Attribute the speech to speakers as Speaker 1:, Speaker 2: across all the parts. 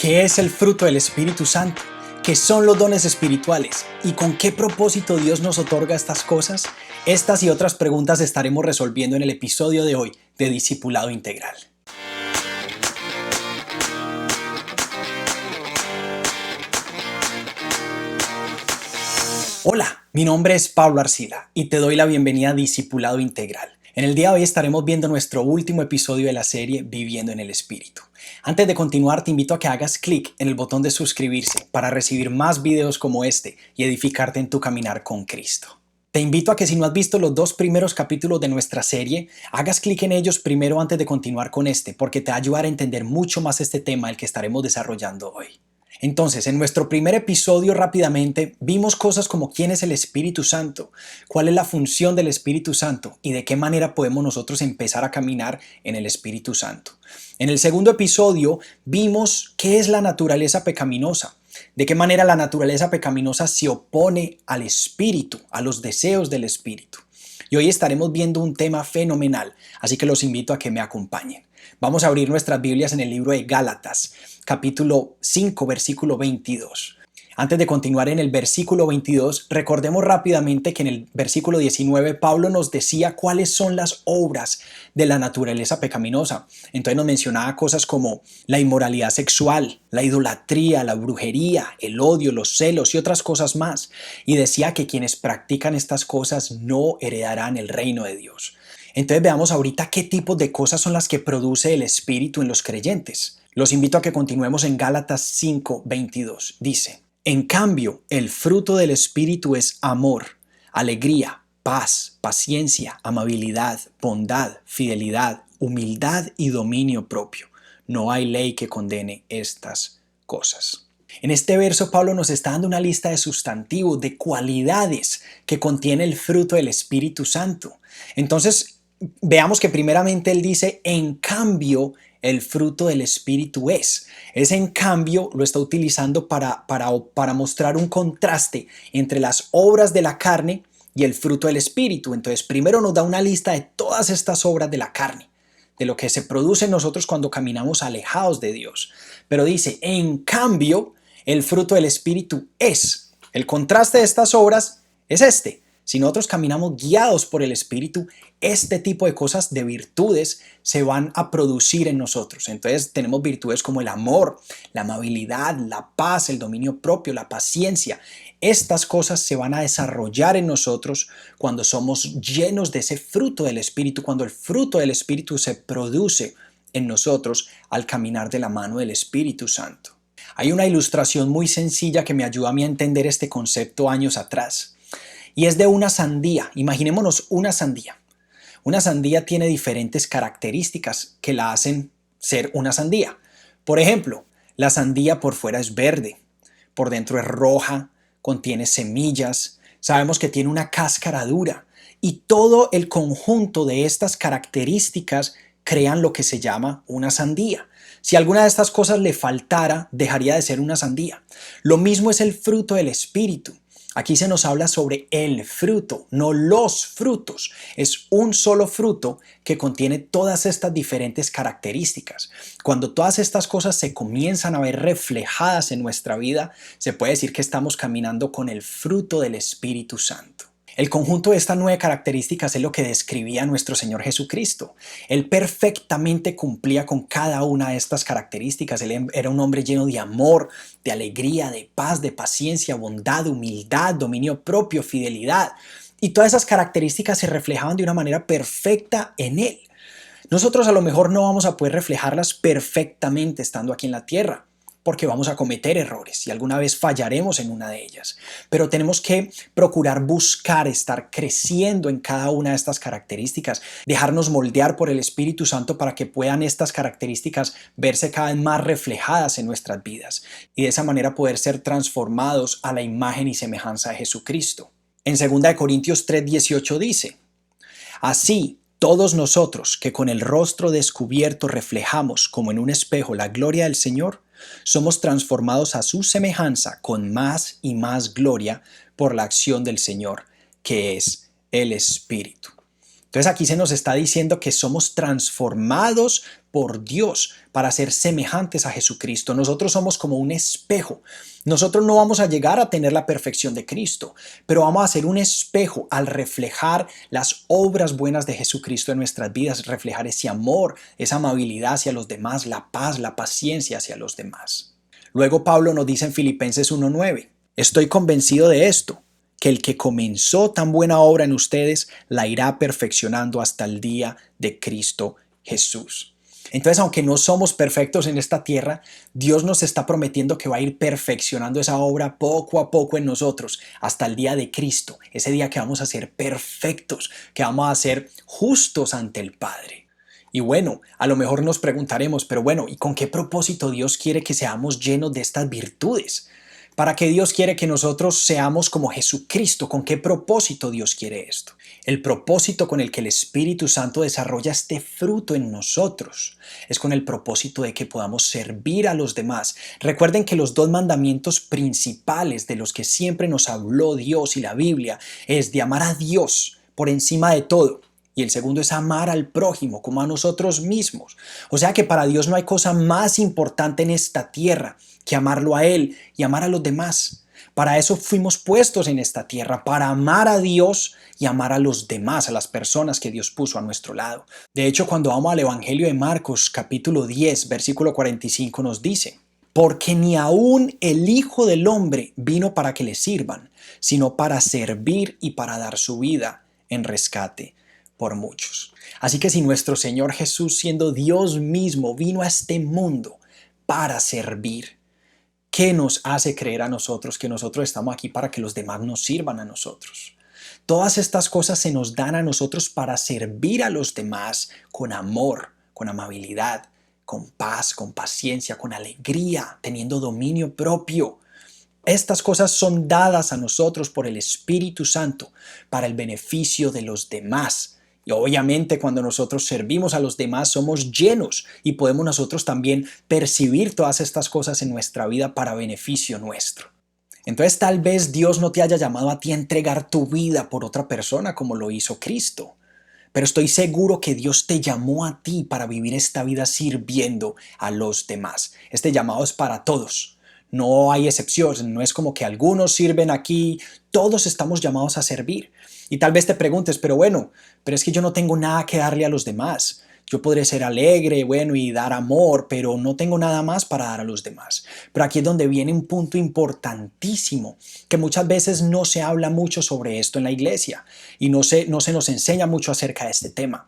Speaker 1: ¿Qué es el fruto del Espíritu Santo? ¿Qué son los dones espirituales? ¿Y con qué propósito Dios nos otorga estas cosas? Estas y otras preguntas estaremos resolviendo en el episodio de hoy de Discipulado Integral. Hola, mi nombre es Pablo Arcila y te doy la bienvenida a Discipulado Integral. En el día de hoy estaremos viendo nuestro último episodio de la serie Viviendo en el Espíritu. Antes de continuar, te invito a que hagas clic en el botón de suscribirse para recibir más videos como este y edificarte en tu caminar con Cristo. Te invito a que si no has visto los dos primeros capítulos de nuestra serie, hagas clic en ellos primero antes de continuar con este, porque te va a ayudar a entender mucho más este tema el que estaremos desarrollando hoy. Entonces, en nuestro primer episodio rápidamente vimos cosas como quién es el Espíritu Santo, cuál es la función del Espíritu Santo y de qué manera podemos nosotros empezar a caminar en el Espíritu Santo. En el segundo episodio vimos qué es la naturaleza pecaminosa, de qué manera la naturaleza pecaminosa se opone al Espíritu, a los deseos del Espíritu. Y hoy estaremos viendo un tema fenomenal, así que los invito a que me acompañen. Vamos a abrir nuestras Biblias en el libro de Gálatas, capítulo 5, versículo 22. Antes de continuar en el versículo 22, recordemos rápidamente que en el versículo 19 Pablo nos decía cuáles son las obras de la naturaleza pecaminosa. Entonces nos mencionaba cosas como la inmoralidad sexual, la idolatría, la brujería, el odio, los celos y otras cosas más. Y decía que quienes practican estas cosas no heredarán el reino de Dios. Entonces veamos ahorita qué tipo de cosas son las que produce el Espíritu en los creyentes. Los invito a que continuemos en Gálatas 5:22. Dice: en cambio, el fruto del Espíritu es amor, alegría, paz, paciencia, amabilidad, bondad, fidelidad, humildad y dominio propio. No hay ley que condene estas cosas. En este verso Pablo nos está dando una lista de sustantivos, de cualidades que contiene el fruto del Espíritu Santo. Entonces, veamos que primeramente él dice, en cambio, el fruto del Espíritu es. Ese en cambio lo está utilizando para mostrar un contraste entre las obras de la carne y el fruto del Espíritu. Entonces, primero nos da una lista de todas estas obras de la carne, de lo que se produce en nosotros cuando caminamos alejados de Dios. Pero dice, en cambio, el fruto del Espíritu es. El contraste de estas obras es este. Si nosotros caminamos guiados por el Espíritu, este tipo de cosas, de virtudes, se van a producir en nosotros. Entonces tenemos virtudes como el amor, la amabilidad, la paz, el dominio propio, la paciencia. Estas cosas se van a desarrollar en nosotros cuando somos llenos de ese fruto del Espíritu, cuando el fruto del Espíritu se produce en nosotros al caminar de la mano del Espíritu Santo. Hay una ilustración muy sencilla que me ayudó a mí a entender este concepto años atrás. Y es de una sandía. Imaginémonos una sandía. Una sandía tiene diferentes características que la hacen ser una sandía. Por ejemplo, la sandía por fuera es verde, por dentro es roja, contiene semillas, sabemos que tiene una cáscara dura y todo el conjunto de estas características crean lo que se llama una sandía. Si alguna de estas cosas le faltara, dejaría de ser una sandía. Lo mismo es el fruto del Espíritu. Aquí se nos habla sobre el fruto, no los frutos. Es un solo fruto que contiene todas estas diferentes características. Cuando todas estas cosas se comienzan a ver reflejadas en nuestra vida, se puede decir que estamos caminando con el fruto del Espíritu Santo. El conjunto de estas 9 características es lo que describía nuestro Señor Jesucristo. Él perfectamente cumplía con cada una de estas características. Él era un hombre lleno de amor, de alegría, de paz, de paciencia, bondad, humildad, dominio propio, fidelidad. Y todas esas características se reflejaban de una manera perfecta en Él. Nosotros a lo mejor no vamos a poder reflejarlas perfectamente estando aquí en la tierra, porque vamos a cometer errores y alguna vez fallaremos en una de ellas. Pero tenemos que procurar buscar estar creciendo en cada una de estas características, dejarnos moldear por el Espíritu Santo para que puedan estas características verse cada vez más reflejadas en nuestras vidas y de esa manera poder ser transformados a la imagen y semejanza de Jesucristo. En 2 Corintios 3:18 dice: así, todos nosotros que con el rostro descubierto reflejamos como en un espejo la gloria del Señor, somos transformados a su semejanza con más y más gloria por la acción del Señor, que es el Espíritu. Entonces aquí se nos está diciendo que somos transformados por Dios para ser semejantes a Jesucristo. Nosotros somos como un espejo. Nosotros no vamos a llegar a tener la perfección de Cristo, pero vamos a ser un espejo al reflejar las obras buenas de Jesucristo en nuestras vidas, reflejar ese amor, esa amabilidad hacia los demás, la paz, la paciencia hacia los demás. Luego Pablo nos dice en Filipenses 1:9, estoy convencido de esto, que el que comenzó tan buena obra en ustedes la irá perfeccionando hasta el día de Cristo Jesús. Entonces, aunque no somos perfectos en esta tierra, Dios nos está prometiendo que va a ir perfeccionando esa obra poco a poco en nosotros hasta el día de Cristo, ese día que vamos a ser perfectos, que vamos a ser justos ante el Padre. Y bueno, a lo mejor nos preguntaremos, pero bueno, ¿y con qué propósito Dios quiere que seamos llenos de estas virtudes? ¿Para qué Dios quiere que nosotros seamos como Jesucristo? ¿Con qué propósito Dios quiere esto? El propósito con el que el Espíritu Santo desarrolla este fruto en nosotros es con el propósito de que podamos servir a los demás. Recuerden que los dos mandamientos principales de los que siempre nos habló Dios y la Biblia es de amar a Dios por encima de todo. Y el segundo es amar al prójimo como a nosotros mismos. O sea que para Dios no hay cosa más importante en esta tierra que amarlo a Él y amar a los demás. Para eso fuimos puestos en esta tierra, para amar a Dios y amar a los demás, a las personas que Dios puso a nuestro lado. De hecho, cuando vamos al Evangelio de Marcos, capítulo 10, versículo 45, nos dice, porque ni aun el Hijo del Hombre vino para que le sirvan, sino para servir y para dar su vida en rescate por muchos. Así que si nuestro Señor Jesús, siendo Dios mismo, vino a este mundo para servir, ¿qué nos hace creer a nosotros que nosotros estamos aquí para que los demás nos sirvan a nosotros? Todas estas cosas se nos dan a nosotros para servir a los demás con amor, con amabilidad, con paz, con paciencia, con alegría, teniendo dominio propio. Estas cosas son dadas a nosotros por el Espíritu Santo para el beneficio de los demás. Y obviamente cuando nosotros servimos a los demás somos llenos y podemos nosotros también percibir todas estas cosas en nuestra vida para beneficio nuestro. Entonces tal vez Dios no te haya llamado a ti a entregar tu vida por otra persona como lo hizo Cristo. Pero estoy seguro que Dios te llamó a ti para vivir esta vida sirviendo a los demás. Este llamado es para todos. No hay excepciones, no es como que algunos sirven aquí, todos estamos llamados a servir. Y tal vez te preguntes, pero bueno, pero es que yo no tengo nada que darle a los demás. Yo podré ser alegre, bueno, y dar amor, pero no tengo nada más para dar a los demás. Pero aquí es donde viene un punto importantísimo, que muchas veces no se habla mucho sobre esto en la iglesia y no se nos enseña mucho acerca de este tema.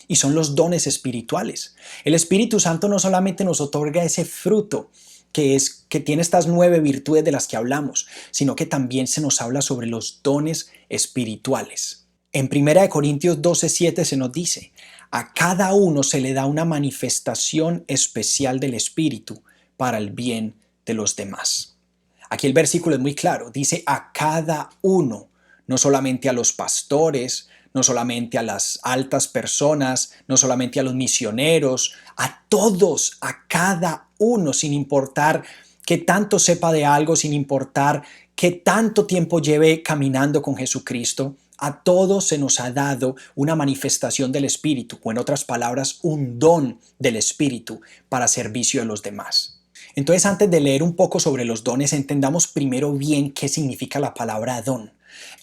Speaker 1: Y son los dones espirituales. El Espíritu Santo no solamente nos otorga ese fruto, que tiene estas 9 virtudes de las que hablamos, sino que también se nos habla sobre los dones espirituales. En 1 Corintios 12:7 se nos dice, a cada uno se le da una manifestación especial del Espíritu para el bien de los demás. Aquí el versículo es muy claro, dice a cada uno, no solamente a los pastores, no solamente a las altas personas, no solamente a los misioneros, a todos, a cada uno, sin importar qué tanto sepa de algo, sin importar qué tanto tiempo lleve caminando con Jesucristo, a todos se nos ha dado una manifestación del Espíritu, o en otras palabras, un don del Espíritu para servicio de los demás. Entonces, antes de leer un poco sobre los dones, entendamos primero bien qué significa la palabra don.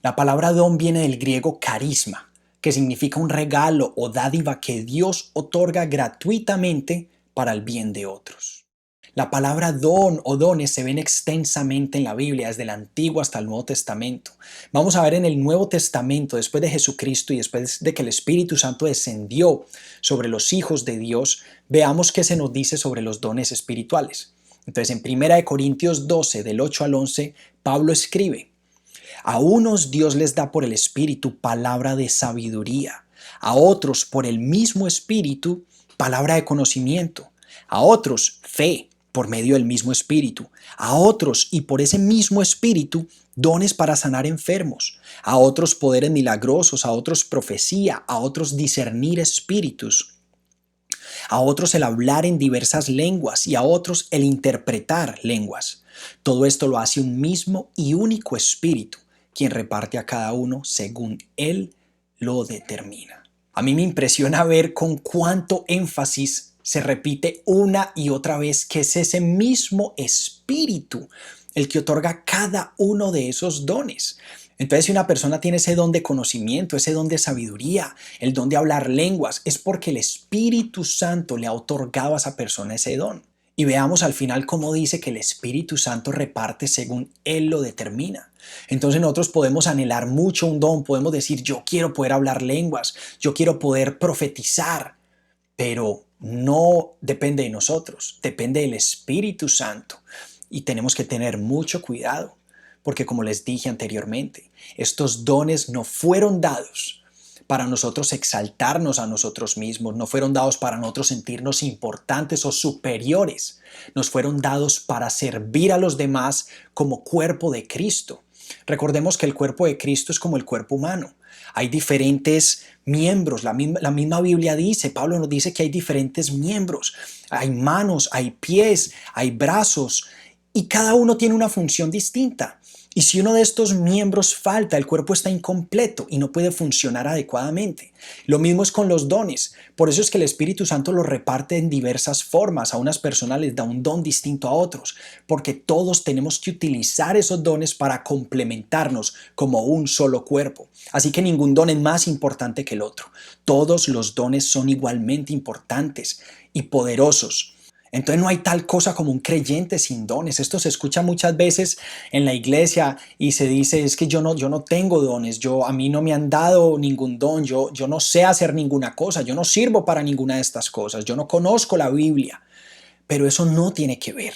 Speaker 1: La palabra don viene del griego carisma, que significa un regalo o dádiva que Dios otorga gratuitamente para el bien de otros. La palabra don o dones se ven extensamente en la Biblia, desde el Antiguo hasta el Nuevo Testamento. Vamos a ver en el Nuevo Testamento, después de Jesucristo y después de que el Espíritu Santo descendió sobre los hijos de Dios, veamos qué se nos dice sobre los dones espirituales. Entonces, en 1 Corintios 12, del 8 al 11, Pablo escribe, a unos Dios les da por el Espíritu palabra de sabiduría, a otros por el mismo Espíritu palabra de conocimiento, a otros fe por medio del mismo Espíritu, a otros y por ese mismo Espíritu dones para sanar enfermos, a otros poderes milagrosos, a otros profecía, a otros discernir espíritus, a otros el hablar en diversas lenguas y a otros el interpretar lenguas. Todo esto lo hace un mismo y único Espíritu, quien reparte a cada uno según Él lo determina. A mí me impresiona ver con cuánto énfasis se repite una y otra vez que es ese mismo espíritu el que otorga cada uno de esos dones. Entonces, si una persona tiene ese don de conocimiento, ese don de sabiduría, el don de hablar lenguas, es porque el Espíritu Santo le ha otorgado a esa persona ese don. Y veamos al final cómo dice que el Espíritu Santo reparte según Él lo determina. Entonces nosotros podemos anhelar mucho un don, podemos decir yo quiero poder hablar lenguas, yo quiero poder profetizar, pero no depende de nosotros, depende del Espíritu Santo. Y tenemos que tener mucho cuidado, porque como les dije anteriormente, estos dones no fueron dados para nosotros exaltarnos a nosotros mismos, no fueron dados para nosotros sentirnos importantes o superiores, nos fueron dados para servir a los demás como cuerpo de Cristo. Recordemos que el cuerpo de Cristo es como el cuerpo humano. Hay diferentes miembros, la misma Biblia dice, Pablo nos dice que hay diferentes miembros, hay manos, hay pies, hay brazos y cada uno tiene una función distinta. Y si uno de estos miembros falta, el cuerpo está incompleto y no puede funcionar adecuadamente. Lo mismo es con los dones. Por eso es que el Espíritu Santo los reparte en diversas formas. A unas personas les da un don distinto a otros, porque todos tenemos que utilizar esos dones para complementarnos como un solo cuerpo. Así que ningún don es más importante que el otro. Todos los dones son igualmente importantes y poderosos. Entonces no hay tal cosa como un creyente sin dones. Esto se escucha muchas veces en la iglesia y se dice es que yo no tengo dones, a mí no me han dado ningún don, yo no sé hacer ninguna cosa, yo no sirvo para ninguna de estas cosas, yo no conozco la Biblia. Pero eso no tiene que ver.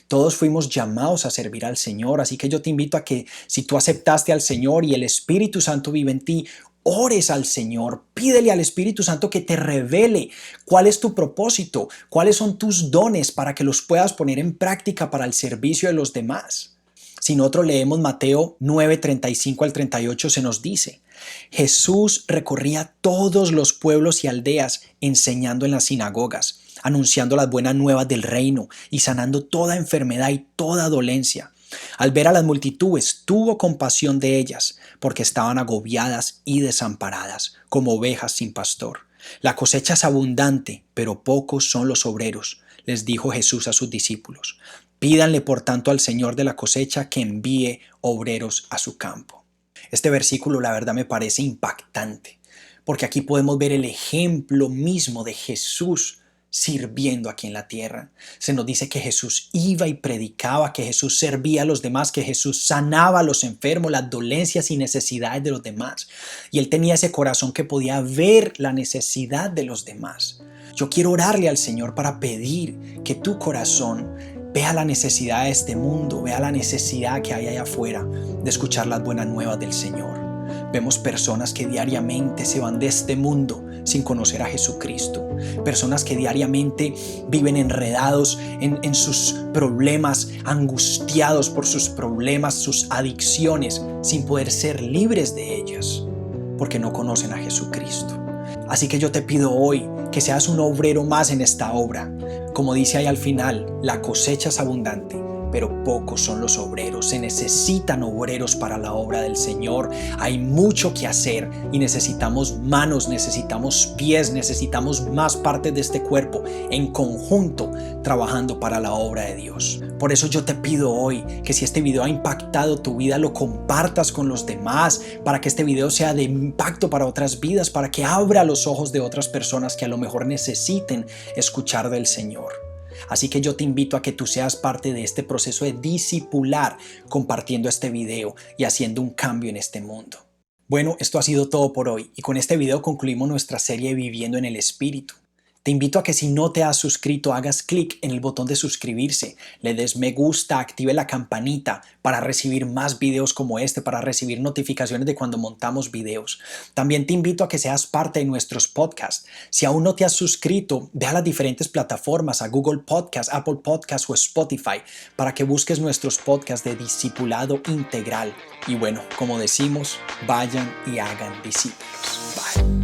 Speaker 1: Todos fuimos llamados a servir al Señor, así que yo te invito a que si tú aceptaste al Señor y el Espíritu Santo vive en ti, ores al Señor, pídele al Espíritu Santo que te revele cuál es tu propósito, cuáles son tus dones para que los puedas poner en práctica para el servicio de los demás. Si nosotros leemos Mateo 9, 35 al 38, se nos dice, Jesús recorría todos los pueblos y aldeas enseñando en las sinagogas, anunciando las buenas nuevas del reino y sanando toda enfermedad y toda dolencia. Al ver a las multitudes, tuvo compasión de ellas, porque estaban agobiadas y desamparadas, como ovejas sin pastor. La cosecha es abundante, pero pocos son los obreros, les dijo Jesús a sus discípulos. Pídanle por tanto al Señor de la cosecha que envíe obreros a su campo. Este versículo la verdad me parece impactante, porque aquí podemos ver el ejemplo mismo de Jesús sirviendo aquí en la tierra. Se nos dice que Jesús iba y predicaba, que Jesús servía a los demás, que Jesús sanaba a los enfermos, las dolencias y necesidades de los demás. Y él tenía ese corazón que podía ver la necesidad de los demás. Yo quiero orarle al Señor para pedir que tu corazón vea la necesidad de este mundo, vea la necesidad que hay allá afuera de escuchar las buenas nuevas del Señor. Vemos personas que diariamente se van de este mundo sin conocer a Jesucristo. Personas que diariamente viven enredados en sus problemas, angustiados por sus problemas, sus adicciones, sin poder ser libres de ellas, porque no conocen a Jesucristo. Así que yo te pido hoy que seas un obrero más en esta obra. Como dice ahí al final, la cosecha es abundante, pero pocos son los obreros. Se necesitan obreros para la obra del Señor. Hay mucho que hacer y necesitamos manos, necesitamos pies, necesitamos más partes de este cuerpo en conjunto trabajando para la obra de Dios. Por eso yo te pido hoy que si este video ha impactado tu vida, lo compartas con los demás, para que este video sea de impacto para otras vidas, para que abra los ojos de otras personas que a lo mejor necesiten escuchar del Señor. Así que yo te invito a que tú seas parte de este proceso de discipular, compartiendo este video y haciendo un cambio en este mundo. Bueno, esto ha sido todo por hoy y con este video concluimos nuestra serie Viviendo en el Espíritu. Te invito a que si no te has suscrito hagas clic en el botón de suscribirse, le des me gusta, active la campanita para recibir más videos como este, para recibir notificaciones de cuando montamos videos. También te invito a que seas parte de nuestros podcasts. Si aún no te has suscrito, ve a las diferentes plataformas, a Google Podcasts, Apple Podcasts o Spotify, para que busques nuestros podcasts de discipulado integral. Y bueno, como decimos, vayan y hagan discípulos. Bye.